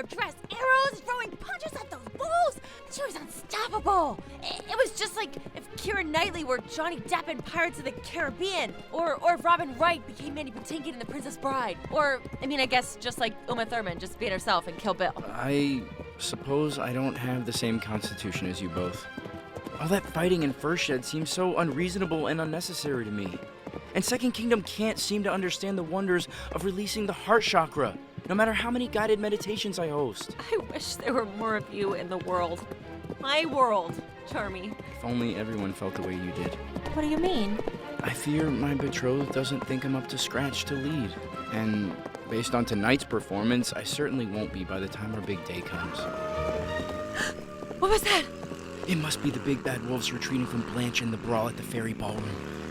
dress arrows, throwing punches at those wolves. She was unstoppable. It was just like if Keira Knightley were Johnny Depp in Pirates of the Caribbean, or if Robin Wright became Mandy Patinkin in The Princess Bride, or, I guess just like Uma Thurman just being herself in Kill Bill. I suppose I don't have the same constitution as you both. All that fighting in First Shed seems so unreasonable and unnecessary to me. And Second Kingdom can't seem to understand the wonders of releasing the heart chakra, no matter how many guided meditations I host. I wish there were more of you in the world. My world, Charmy. If only everyone felt the way you did. What do you mean? I fear my betrothed doesn't think I'm up to scratch to lead. And based on tonight's performance, I certainly won't be by the time our big day comes. What was that? It must be the big bad wolves retreating from Blanche and the brawl at the fairy ballroom.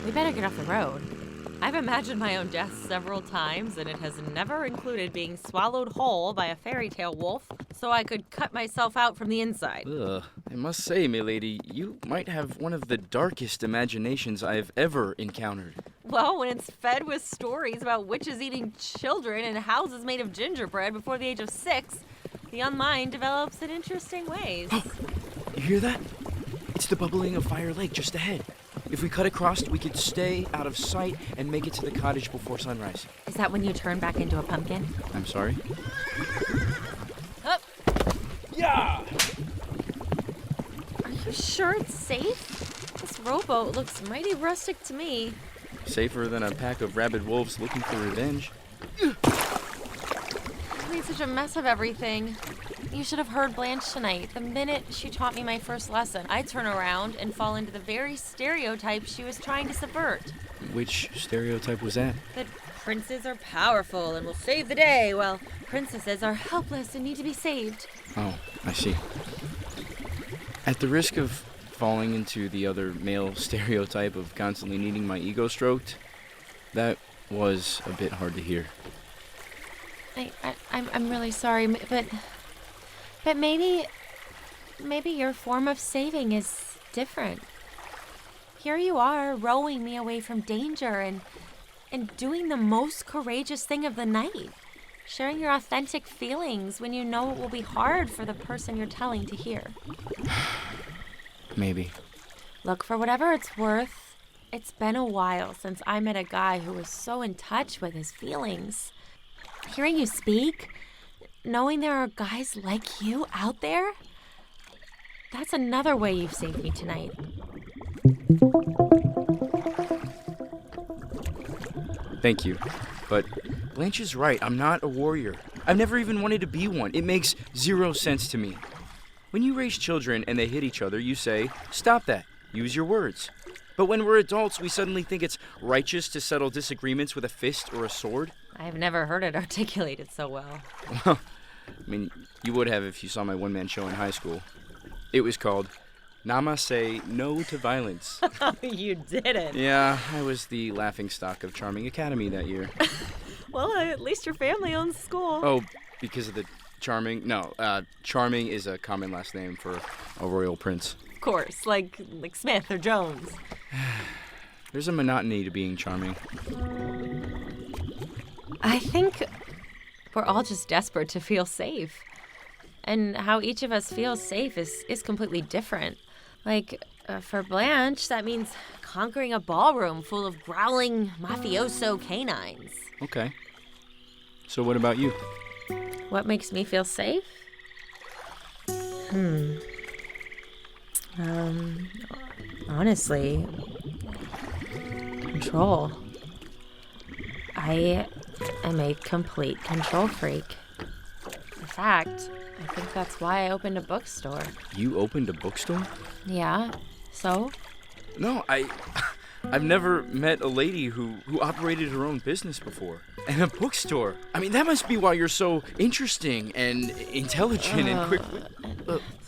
We better get off the road. I've imagined my own death several times, and it has never included being swallowed whole by a fairy tale wolf, so I could cut myself out from the inside. Ugh. I must say, milady, you might have one of the darkest imaginations I have ever encountered. Well, when it's fed with stories about witches eating children and houses made of gingerbread before the age of 6, the unmind develops in interesting ways. Oh, you hear that? It's the bubbling of Fire Lake just ahead. If we cut across, we could stay out of sight and make it to the cottage before sunrise. Is that when you turn back into a pumpkin? I'm sorry? Up. Yeah! Are you sure it's safe? This rowboat looks mighty rustic to me. Safer than a pack of rabid wolves looking for revenge. I made such a mess of everything. You should have heard Blanche tonight. The minute she taught me my first lesson, I'd turn around and fall into the very stereotype she was trying to subvert. Which stereotype was that? That princes are powerful and will save the day, while princesses are helpless and need to be saved. Oh, I see. At the risk of falling into the other male stereotype of constantly needing my ego stroked, that was a bit hard to hear. I'm really sorry, but maybe your form of saving is different. Here you are, rowing me away from danger and doing the most courageous thing of the night. Sharing your authentic feelings when you know it will be hard for the person you're telling to hear. Maybe. Look, for whatever it's worth, it's been a while since I met a guy who was so in touch with his feelings. Hearing you speak, knowing there are guys like you out there, that's another way you've saved me tonight. Thank you. But Blanche is right. I'm not a warrior. I've never even wanted to be one. It makes zero sense to me. When you raise children and they hit each other, you say, "Stop that. Use your words." But when we're adults, we suddenly think it's righteous to settle disagreements with a fist or a sword. I've never heard it articulated so well. Well, you would have if you saw my one-man show in high school. It was called Namaste No to Violence. Oh, you did it. Yeah, I was the laughingstock of Charming Academy that year. Well, at least your family owns the school. Oh, because of the Charming? No, Charming is a common last name for a royal prince. Of course, like Smith or Jones. There's a monotony to being charming. I think we're all just desperate to feel safe. And how each of us feels safe is completely different. Like, for Blanche, that means conquering a ballroom full of growling mafioso canines. Okay. So what about you? What makes me feel safe? Honestly, control. I am a complete control freak. In fact, I think that's why I opened a bookstore. You opened a bookstore? Yeah, so? No, I've never met a lady who operated her own business before. And a bookstore. That must be why you're so interesting and intelligent and quick.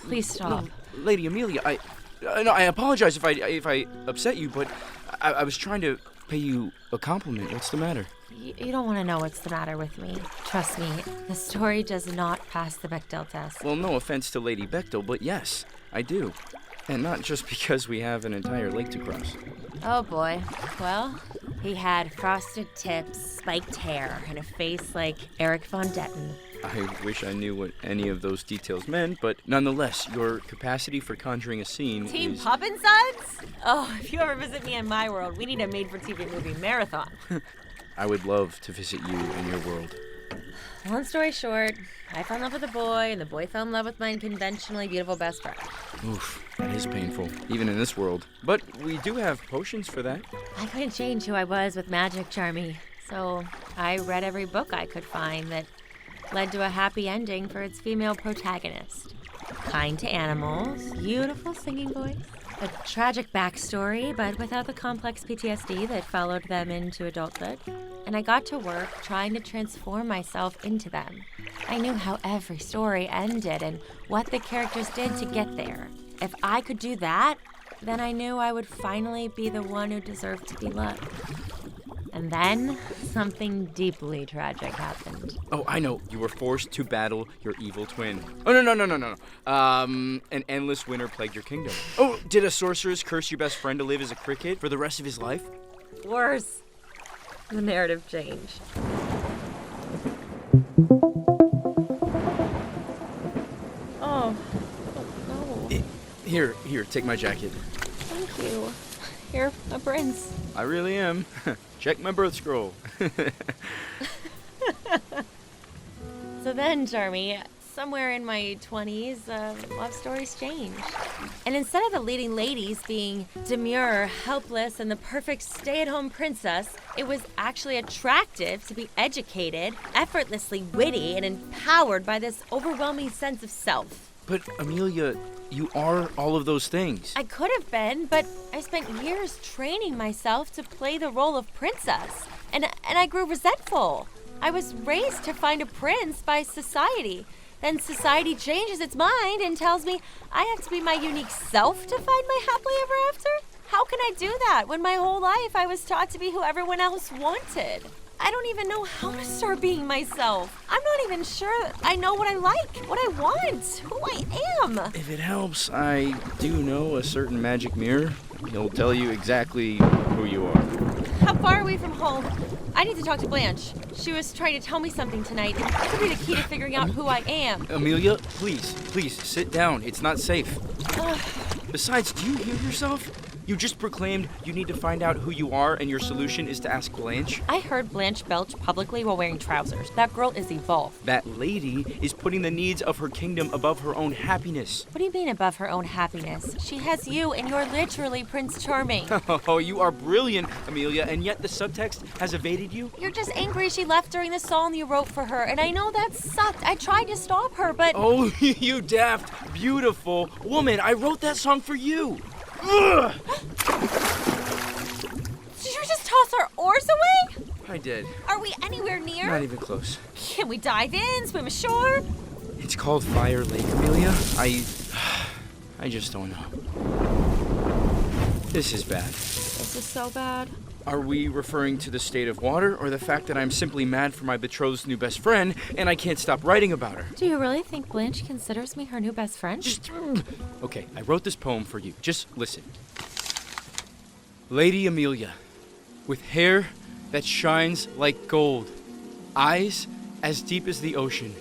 Please stop. No, Lady Amelia, I apologize if I upset you, but I was trying to pay you a compliment. What's the matter? You don't want to know what's the matter with me. Trust me, the story does not pass the Bechdel test. Well, no offense to Lady Bechdel, but yes, I do. And not just because we have an entire lake to cross. Oh boy. Well, he had frosted tips, spiked hair, and a face like Eric Von Detten. I wish I knew what any of those details meant, but nonetheless, your capacity for conjuring a scene Team is... Pup and Suds? Oh, if you ever visit me in my world, we need a made-for-TV movie marathon. I would love to visit you in your world. Long story short, I fell in love with a boy, and the boy fell in love with my unconventionally beautiful best friend. Oof, that is painful, even in this world. But we do have potions for that. I couldn't change who I was with magic, Charmy. So I read every book I could find that led to a happy ending for its female protagonist. Kind to animals, beautiful singing voice, a tragic backstory, but without the complex PTSD that followed them into adulthood. And I got to work trying to transform myself into them. I knew how every story ended and what the characters did to get there. If I could do that, then I knew I would finally be the one who deserved to be loved. And then, something deeply tragic happened. Oh, I know. You were forced to battle your evil twin. Oh, no. An endless winter plagued your kingdom. Oh, did a sorceress curse your best friend to live as a cricket for the rest of his life? Worse. The narrative changed. Oh no. Here, take my jacket. Thank you. You're a prince. I really am. Check my birth scroll. So then, Jeremy, somewhere in my 20s, love stories changed. And instead of the leading ladies being demure, helpless, and the perfect stay-at-home princess, it was actually attractive to be educated, effortlessly witty, and empowered by this overwhelming sense of self. But, Amelia, you are all of those things. I could have been, but I spent years training myself to play the role of princess, and I grew resentful. I was raised to find a prince by society. Then society changes its mind and tells me I have to be my unique self to find my happily ever after? How can I do that when my whole life I was taught to be who everyone else wanted? I don't even know how to start being myself. I'm not even sure I know what I like, what I want, who I am. If it helps, I do know a certain magic mirror. He'll tell you exactly who you are. How far are we from home? I need to talk to Blanche. She was trying to tell me something tonight. It could be the key to figuring out who I am. Amelia, please, sit down. It's not safe. Besides, do you hear yourself? You just proclaimed you need to find out who you are, and your solution is to ask Blanche? I heard Blanche belch publicly while wearing trousers. That girl is evolved. That lady is putting the needs of her kingdom above her own happiness. What do you mean above her own happiness? She has you, and you're literally Prince Charming. Oh, you are brilliant, Amelia, and yet the subtext has evaded you? You're just angry she left during the song you wrote for her, and I know that sucked. I tried to stop her, but... Oh, you daft, beautiful woman. I wrote that song for you. Ugh! Did you just toss our oars away? I did. Are we anywhere near? Not even close. Can we dive in, swim ashore? It's called Fire Lake, Amelia. I just don't know. This is bad. This is so bad. Are we referring to the state of water, or the fact that I'm simply mad for my betrothed's new best friend, and I can't stop writing about her? Do you really think Blanche considers me her new best friend? Okay, I wrote this poem for you. Just listen. Lady Amelia, with hair that shines like gold, eyes as deep as the ocean,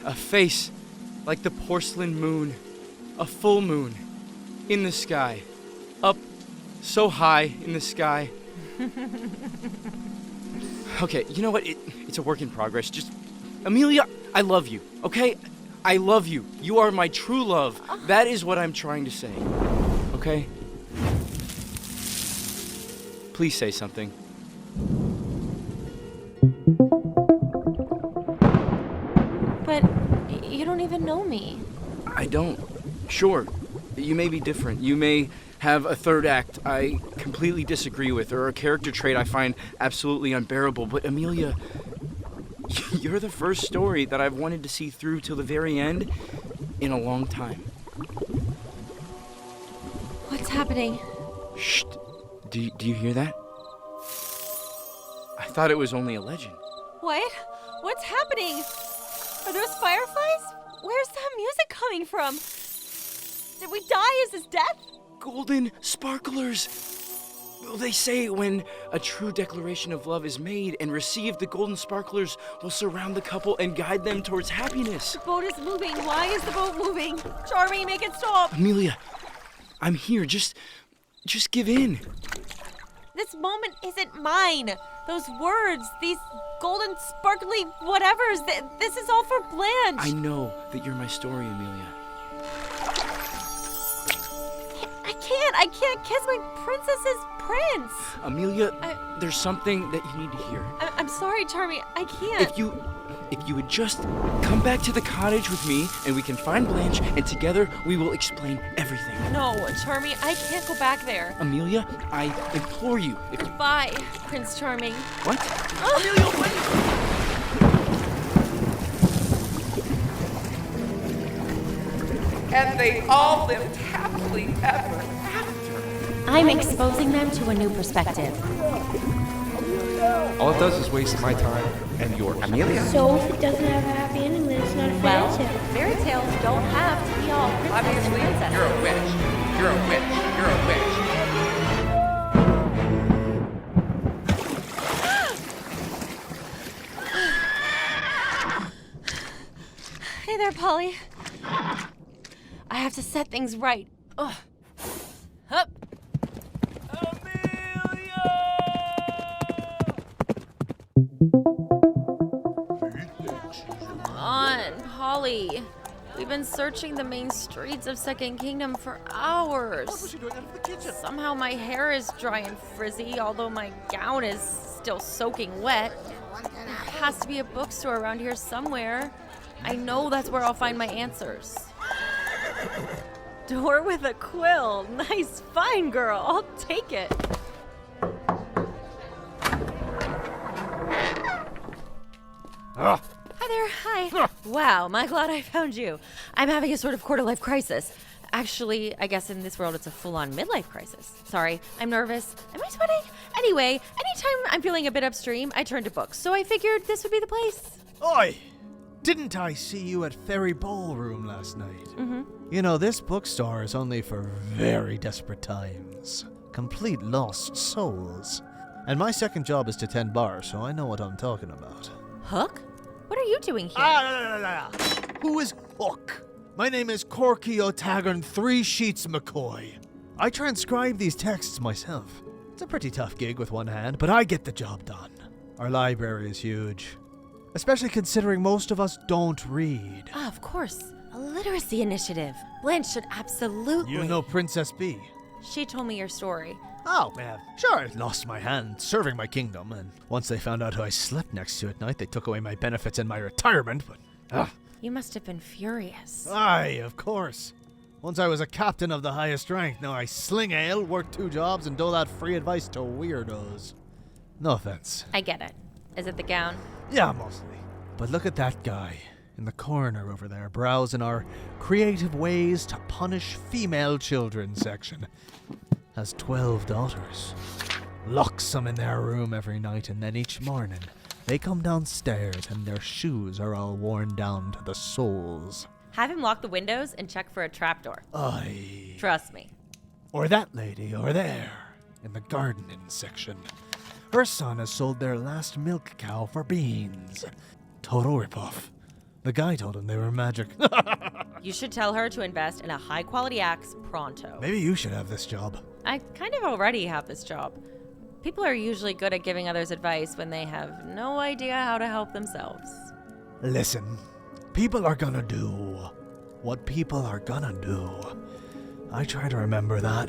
a face like the porcelain moon, a full moon in the sky, up so high in the sky. Okay, you know what? It's a work in progress. Just, Amelia, I love you, okay? I love you. You are my true love. That is what I'm trying to say, okay? Please say something. But you don't even know me. I don't. Sure, you may be different. You may have a third act I completely disagree with, or a character trait I find absolutely unbearable. But Amelia, you're the first story that I've wanted to see through till the very end in a long time. What's happening? Shh. Do you hear that? I thought it was only a legend. What? What's happening? Are those fireflies? Where's that music coming from? Did we die? Is this death? Golden sparklers! Well, they say when a true declaration of love is made and received, the golden sparklers will surround the couple and guide them towards happiness. The boat is moving. Why is the boat moving? Charming, make it stop. Amelia, I'm here. Just give in. This moment isn't mine. Those words, these golden sparkly whatevers, this is all for Blanche. I know that you're my story, Amelia. I can't kiss my princess's prince. Amelia, there's something that you need to hear. I'm sorry, Charmy, I can't. If you would just come back to the cottage with me and we can find Blanche and together we will explain everything. No, Charmy, I can't go back there. Amelia, I implore you. Goodbye, Prince Charming. What? Amelia, wait! And they all lived happily ever after. I'm exposing them to a new perspective. All it does is waste my time and yours. Amelia? So if it doesn't have a happy ending, then it's not a fairy Well, tale. fairy tales don't have to be all princess and Obviously, princess. you're a witch. You're a witch. You're a witch. Hey there, Polly. I have to set things right. Ugh. Hup. Come on, Polly. We've been searching the main streets of Second Kingdom for hours. What was she doing out of the kitchen? Somehow my hair is dry and frizzy, although my gown is still soaking wet. There has to be a bookstore around here somewhere. I know that's where I'll find my answers. Door with a quill. Nice find, girl. I'll take it. Hi there. Hi. Wow, am I glad I found you. I'm having a sort of quarter-life crisis. Actually, I guess in this world it's a full-on midlife crisis. Sorry, I'm nervous. Am I sweating? Anyway, anytime I'm feeling a bit upstream, I turn to books. So I figured this would be the place. Oi! Didn't I see you at Fairy Ballroom last night? Mm-hmm. You know, this bookstore is only for very desperate times. Complete lost souls. And my second job is to tend bars, so I know what I'm talking about. Hook? What are you doing here? Who is Hook? My name is Corky O'Taggern Three Sheets McCoy. I transcribe these texts myself. It's a pretty tough gig with one hand, but I get the job done. Our library is huge. Especially considering most of us don't read. Ah, of course. A literacy initiative. Blanche should absolutely. You know Princess B. She told me your story. Oh, man. Sure, I lost my hand serving my kingdom, and once they found out who I slept next to at night, they took away my benefits and my retirement, but... You must have been furious. Aye, of course. Once I was a captain of the highest rank, now I sling ale, work 2 jobs, and dole out free advice to weirdos. No offense. I get it. Is it the gown? Yeah, mostly. But look at that guy in the corner over there, browsing our creative ways to punish female children section. Has 12 daughters. Locks them in their room every night, and then each morning they come downstairs and their shoes are all worn down to the soles. Have him lock the windows and check for a trapdoor. Aye. Trust me. Or that lady over there in the gardening section. Her son has sold their last milk cow for beans. Total ripoff. The guy told him they were magic. You should tell her to invest in a high-quality axe pronto. Maybe you should have this job. I kind of already have this job. People are usually good at giving others advice when they have no idea how to help themselves. Listen, people are gonna do what people are gonna do. I try to remember that.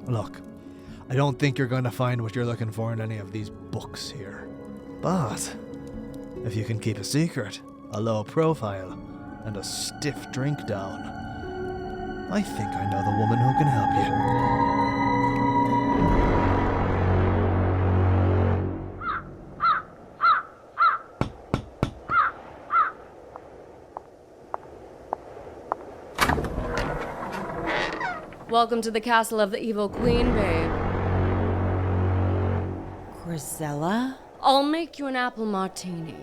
Look, I don't think you're gonna find what you're looking for in any of these books here. But if you can keep a secret, a low profile, and a stiff drink down, I think I know the woman who can help you. Welcome to the castle of the evil queen, babe. Grisella? I'll make you an apple martini.